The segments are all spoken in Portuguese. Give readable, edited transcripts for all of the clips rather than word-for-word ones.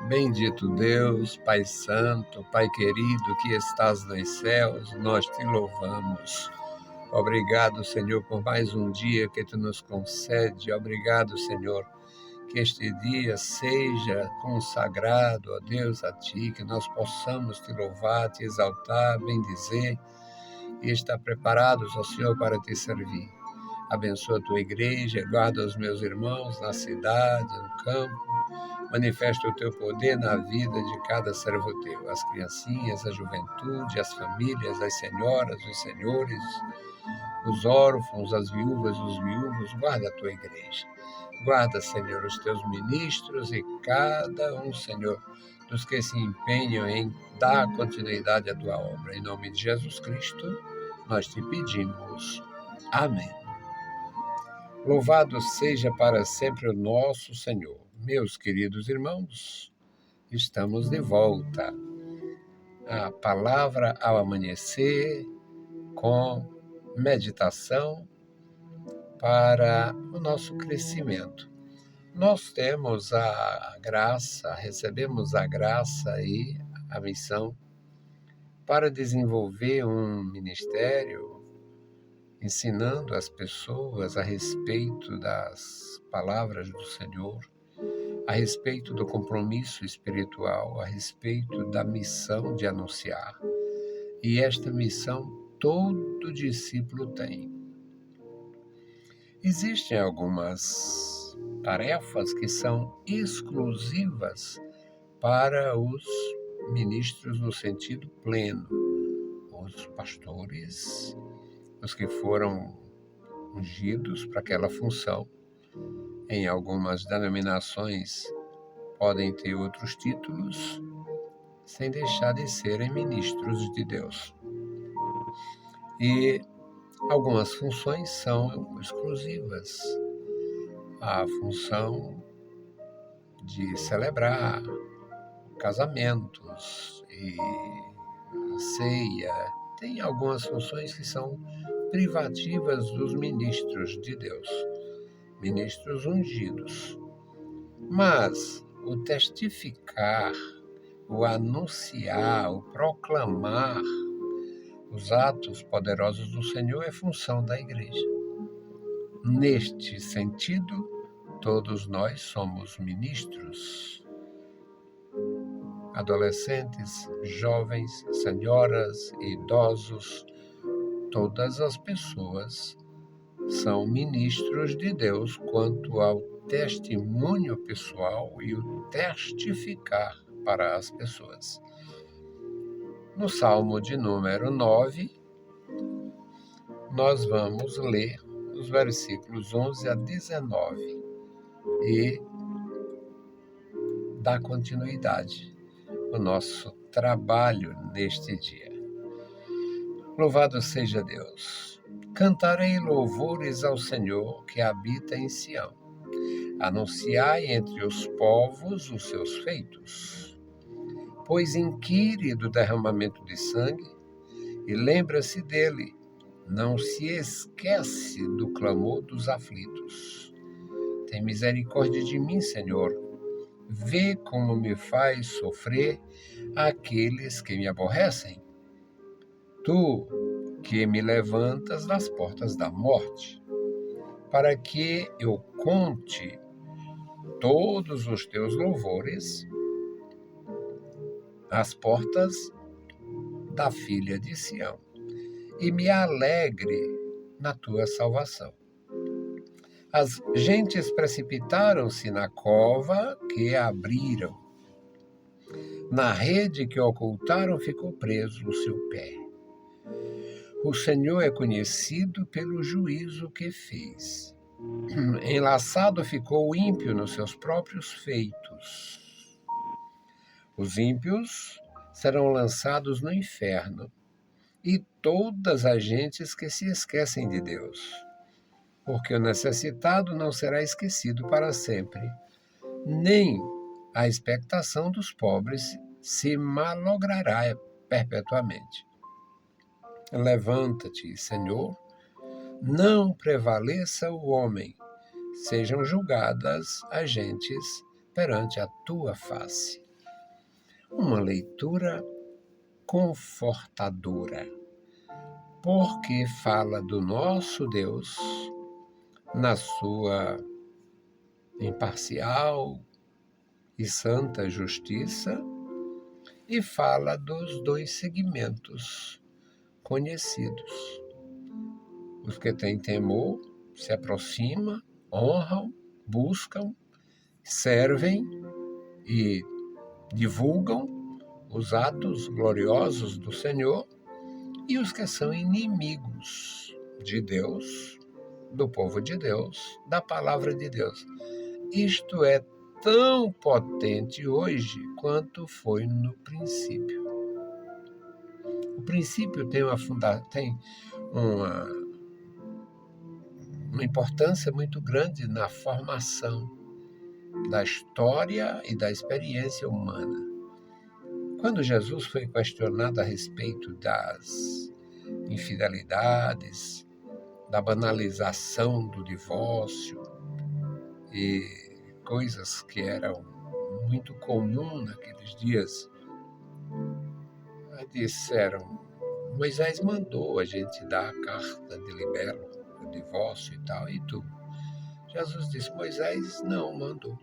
Bendito Deus, Pai Santo, Pai querido que estás nos céus, nós te louvamos. Obrigado, Senhor, por mais um dia que tu nos concede. Obrigado, Senhor, que este dia seja consagrado, ó Deus, a ti, que nós possamos te louvar, te exaltar, bendizer e estar preparados, ó Senhor, para te servir. Abençoa a tua igreja, guarda os meus irmãos na cidade, no campo. Manifesta o teu poder na vida de cada servo teu, as criancinhas, a juventude, as famílias, as senhoras, os senhores, os órfãos, as viúvas, os viúvos. Guarda a tua igreja. Guarda, Senhor, os teus ministros e cada um, Senhor, dos que se empenham em dar continuidade à tua obra. Em nome de Jesus Cristo, nós te pedimos. Amém. Louvado seja para sempre o nosso Senhor. Meus queridos irmãos, estamos de volta. A palavra ao amanhecer com meditação para o nosso crescimento. Nós temos a graça, recebemos a graça e a missão para desenvolver um ministério ensinando as pessoas a respeito das palavras do Senhor, a respeito do compromisso espiritual, a respeito da missão de anunciar. E esta missão todo discípulo tem. Existem algumas tarefas que são exclusivas para os ministros no sentido pleno, os pastores, os que foram ungidos para aquela função. Em algumas denominações podem ter outros títulos, sem deixar de serem ministros de Deus. E algumas funções são exclusivas. A função de celebrar casamentos e a ceia. Tem algumas funções que são privativas dos ministros de Deus, ministros ungidos. Mas o testificar, o anunciar, o proclamar os atos poderosos do Senhor é função da igreja. Neste sentido, todos nós somos ministros. Adolescentes, jovens, senhoras, idosos, todas as pessoas são ministros de Deus quanto ao testemunho pessoal e o testificar para as pessoas. No Salmo de número 9, nós vamos ler os versículos 11 a 19 e dar continuidade ao nosso trabalho neste dia. Louvado seja Deus! Cantarei louvores ao Senhor que habita em Sião. Anunciai entre os povos os seus feitos. Pois inquire do derramamento de sangue e lembra-se dele. Não se esquece do clamor dos aflitos. Tem misericórdia de mim, Senhor. Vê como me faz sofrer aqueles que me aborrecem. Tu que me levantas das portas da morte, para que eu conte todos os teus louvores às portas da filha de Sião, e me alegre na tua salvação. As gentes precipitaram-se na cova que abriram. Na rede que ocultaram ficou preso o seu pé. O Senhor é conhecido pelo juízo que fez. Enlaçado ficou o ímpio nos seus próprios feitos. Os ímpios serão lançados no inferno, e todas as gentes que se esquecem de Deus. Porque o necessitado não será esquecido para sempre, nem a expectação dos pobres se malogrará perpetuamente. Levanta-te, Senhor, não prevaleça o homem, sejam julgadas as gentes perante a tua face. uma leitura confortadora, porque fala do nosso Deus na sua imparcial e santa justiça e fala dos dois segmentos conhecidos. Os que têm temor se aproximam, honram, buscam, servem e divulgam os atos gloriosos do Senhor, e os que são inimigos de Deus, do povo de Deus, da palavra de Deus. Isto é tão potente hoje quanto foi no princípio. O princípio tem uma importância muito grande na formação da história e da experiência humana. Quando Jesus foi questionado a respeito das infidelidades, da banalização do divórcio e coisas que eram muito comuns naqueles dias, disseram: Moisés mandou a gente dar a carta de libelo, o divórcio e tal, e tu? Jesus disse: Moisés não mandou.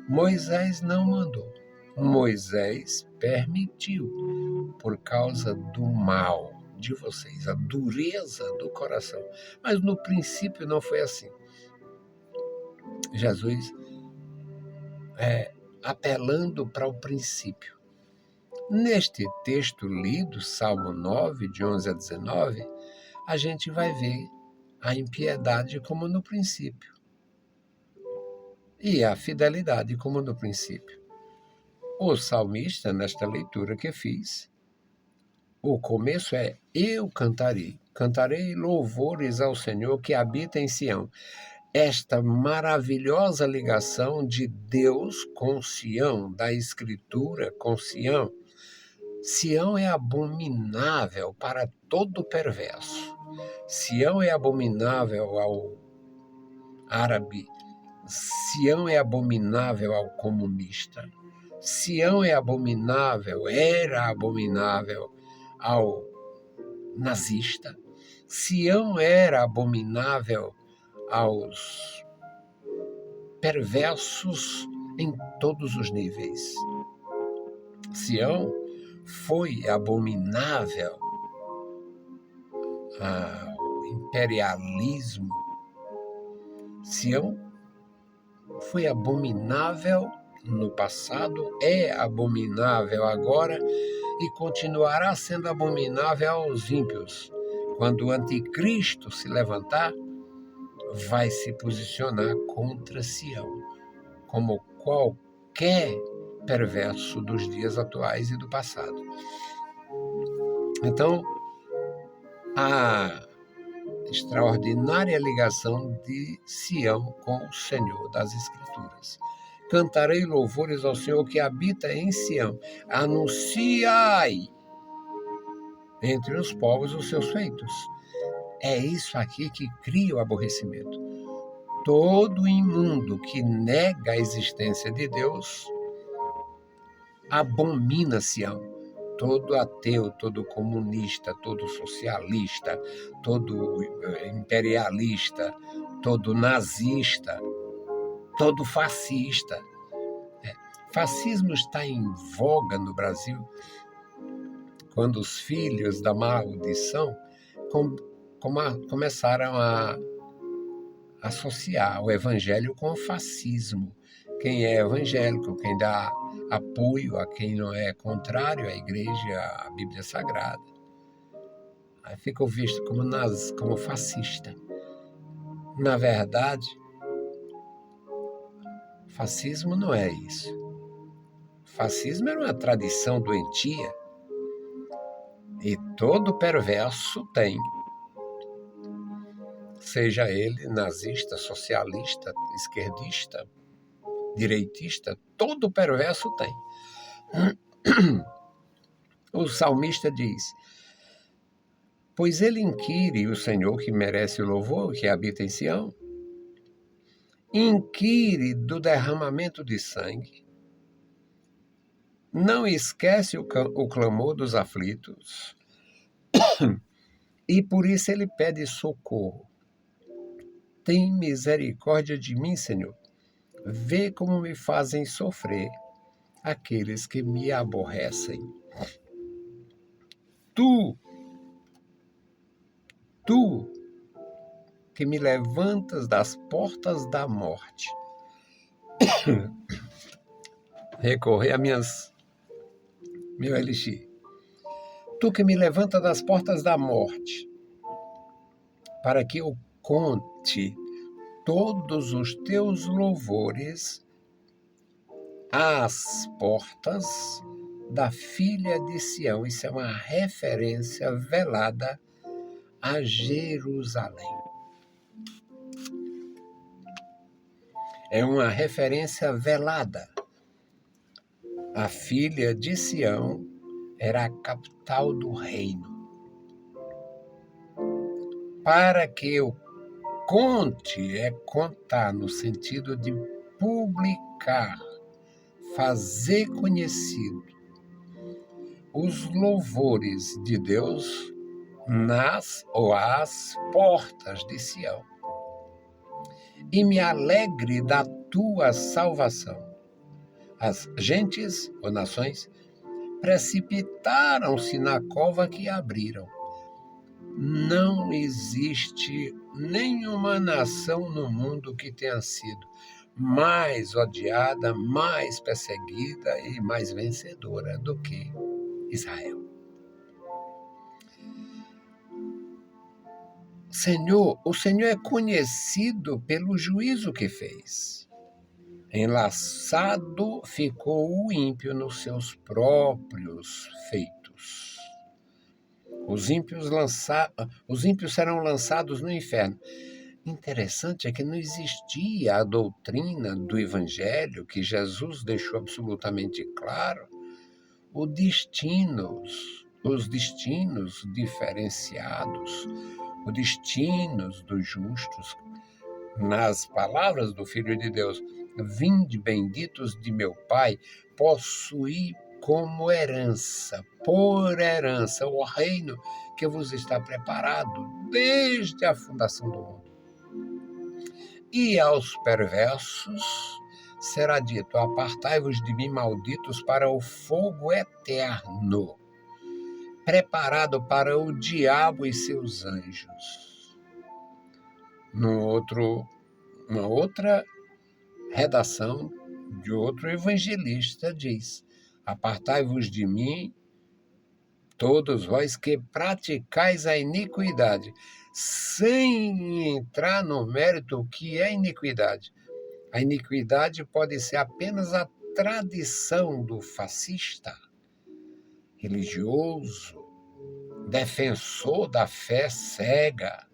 Moisés não mandou. Moisés permitiu, por causa do mal de vocês, a dureza do coração. Mas no princípio não foi assim. Jesus apelando para o princípio. Neste texto lido, Salmo 9, de 11 a 19, a gente vai ver a impiedade como no princípio e a fidelidade como no princípio. O salmista, nesta leitura que fiz, o começo é: eu cantarei louvores ao Senhor que habita em Sião. Esta maravilhosa ligação de Deus com Sião, da Escritura com Sião. Sião é abominável para todo perverso. Sião é abominável ao árabe. Sião é abominável ao comunista. Sião é abominável, era abominável ao nazista. Sião era abominável aos perversos em todos os níveis. Sião foi abominável ao imperialismo. Sião foi abominável no passado, é abominável agora e continuará sendo abominável aos ímpios. Quando o anticristo se levantar, vai se posicionar contra Sião, como qualquer perverso dos dias atuais e do passado. Então, a extraordinária ligação de Sião com o Senhor das Escrituras. Cantarei louvores ao Senhor que habita em Sião. Anunciai entre os povos os seus feitos. É isso aqui que cria o aborrecimento. Todo imundo que nega a existência de Deus abomina Sião. Todo ateu, todo comunista, todo socialista, todo imperialista, todo nazista, todo fascista. Fascismo está em voga no Brasil quando os filhos da maldição começaram a associar o evangelho com o fascismo. Quem é evangélico, quem dá apoio a quem não é contrário à igreja, à Bíblia Sagrada, aí fica visto como fascista. Na verdade, fascismo não é isso. Fascismo era uma tradição doentia e todo perverso tem. Seja ele nazista, socialista, esquerdista, direitista, todo perverso tem. O salmista diz: pois ele inquire o Senhor que merece o louvor, que habita em Sião, inquire do derramamento de sangue, não esquece o clamor dos aflitos, e por isso ele pede socorro. Tem misericórdia de mim, Senhor. Vê como me fazem sofrer aqueles que me aborrecem. Tu que me levantas das portas da morte, recorrer a meu elixir. Tu que me levanta das portas da morte, para que eu conte todos os teus louvores às portas da filha de Sião. Isso é uma referência velada a Jerusalém. É uma referência velada. A filha de Sião era a capital do reino. Para que eu conte, é contar no sentido de publicar, fazer conhecido os louvores de Deus às portas de Sião. E me alegre da tua salvação. As gentes ou nações precipitaram-se na cova que abriram. Não existe nenhuma nação no mundo que tenha sido mais odiada, mais perseguida e mais vencedora do que Israel. O Senhor é conhecido pelo juízo que fez. Enlaçado ficou o ímpio nos seus próprios feitos. Os ímpios serão lançados no inferno. Interessante é que não existia a doutrina do Evangelho, que Jesus deixou absolutamente claro, os destinos diferenciados, os destinos dos justos. Nas palavras do Filho de Deus, vinde benditos de meu Pai, possuí como herança, por herança, o reino que vos está preparado desde a fundação do mundo. E aos perversos será dito, apartai-vos de mim, malditos, para o fogo eterno, preparado para o diabo e seus anjos. Uma outra redação de outro evangelista diz, apartai-vos de mim, todos vós que praticais a iniquidade, sem entrar no mérito o que é iniquidade. A iniquidade pode ser apenas a tradição do fascista, religioso, defensor da fé cega,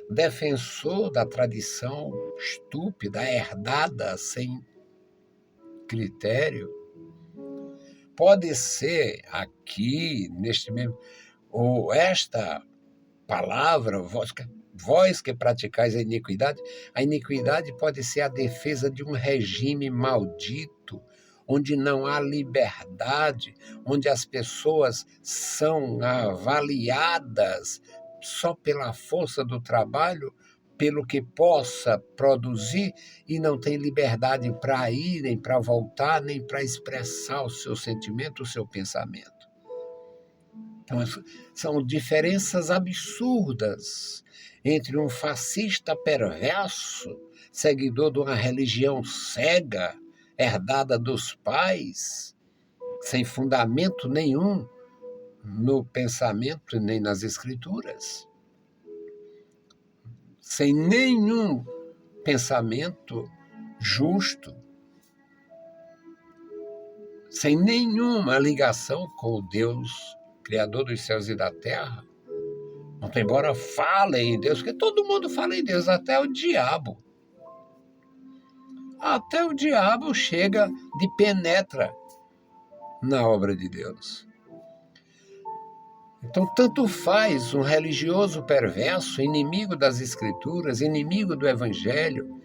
defensor da tradição estúpida, herdada, sem critério. Pode ser aqui, neste mesmo, ou esta palavra, vós que praticais a iniquidade pode ser a defesa de um regime maldito, onde não há liberdade, onde as pessoas são avaliadas só pela força do trabalho, pelo que possa produzir, e não tem liberdade para ir, nem para voltar, nem para expressar o seu sentimento, o seu pensamento. Então, são diferenças absurdas entre um fascista perverso, seguidor de uma religião cega, herdada dos pais, sem fundamento nenhum no pensamento nem nas escrituras, sem nenhum pensamento justo, sem nenhuma ligação com o Deus, Criador dos céus e da terra. Muito embora falem em Deus, porque todo mundo fala em Deus, até o diabo. Até o diabo chega de penetra na obra de Deus. Então, tanto faz um religioso perverso, inimigo das Escrituras, inimigo do Evangelho,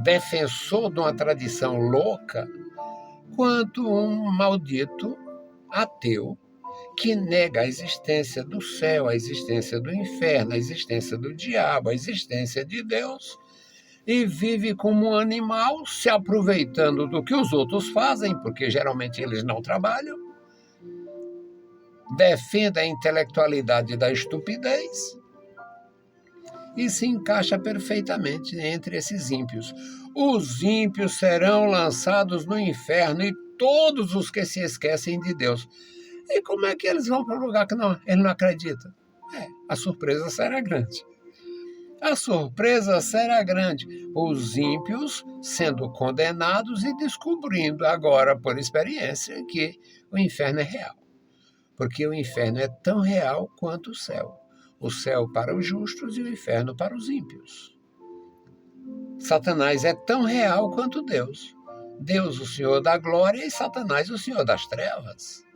defensor de uma tradição louca, quanto um maldito ateu que nega a existência do céu, a existência do inferno, a existência do diabo, a existência de Deus, e vive como um animal, se aproveitando do que os outros fazem, porque geralmente eles não trabalham, defende a intelectualidade da estupidez e se encaixa perfeitamente entre esses ímpios. Os ímpios serão lançados no inferno e todos os que se esquecem de Deus. E como é que eles vão para um lugar que ele não acredita? A surpresa será grande. A surpresa será grande. Os ímpios sendo condenados e descobrindo agora, por experiência, que o inferno é real. Porque o inferno é tão real quanto o céu. O céu para os justos e o inferno para os ímpios. Satanás é tão real quanto Deus. Deus, o Senhor da glória, e Satanás, o Senhor das trevas.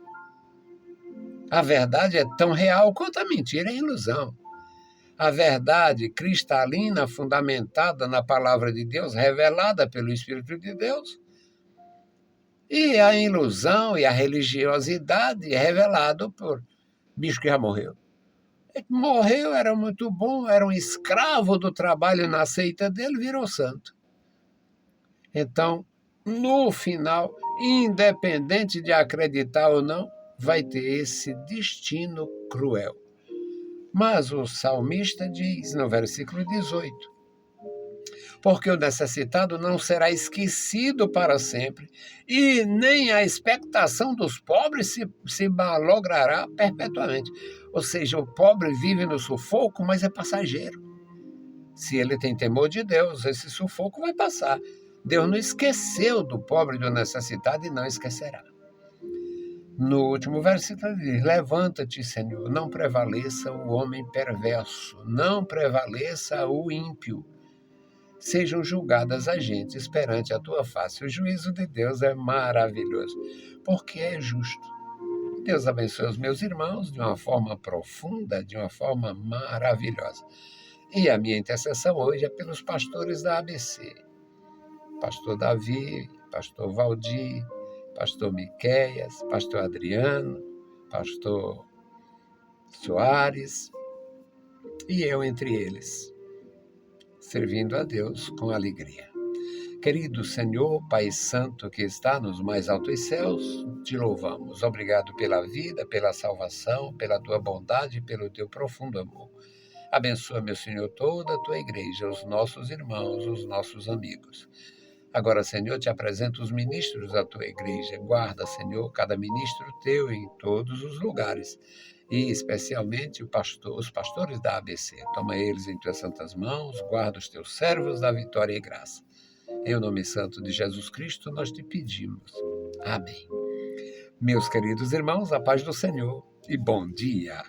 A verdade é tão real quanto a mentira e a ilusão. A verdade cristalina, fundamentada na palavra de Deus, revelada pelo Espírito de Deus, e a ilusão e a religiosidade revelado por bicho que já morreu. Morreu, era muito bom, era um escravo do trabalho na seita dele, virou santo. Então, no final, independente de acreditar ou não, vai ter esse destino cruel. Mas o salmista diz no versículo 18: porque o necessitado não será esquecido para sempre, e nem a expectação dos pobres se malogrará perpetuamente. Ou seja, o pobre vive no sufoco, mas é passageiro. Se ele tem temor de Deus, esse sufoco vai passar. Deus não esqueceu do pobre e do necessitado e não esquecerá. No último versículo ele diz: levanta-te, Senhor, não prevaleça o homem perverso, não prevaleça o ímpio. Sejam julgadas as gentes perante a tua face. O juízo de Deus é maravilhoso, porque é justo. Deus abençoe os meus irmãos de uma forma profunda, de uma forma maravilhosa. E a minha intercessão hoje é pelos pastores da ABC. Pastor Davi, pastor Valdir, pastor Miqueias, pastor Adriano, pastor Soares, e eu entre eles, servindo a Deus com alegria. Querido Senhor, Pai Santo que está nos mais altos céus, te louvamos. Obrigado pela vida, pela salvação, pela tua bondade e pelo teu profundo amor. Abençoa, meu Senhor, toda a tua igreja, os nossos irmãos, os nossos amigos. Agora, Senhor, te apresento os ministros da tua igreja. Guarda, Senhor, cada ministro teu em todos os lugares, e especialmente os pastores da ABC. Toma eles em tuas santas mãos, guarda os teus servos da vitória e graça. Em nome santo de Jesus Cristo, nós te pedimos. Amém. Meus queridos irmãos, a paz do Senhor e bom dia.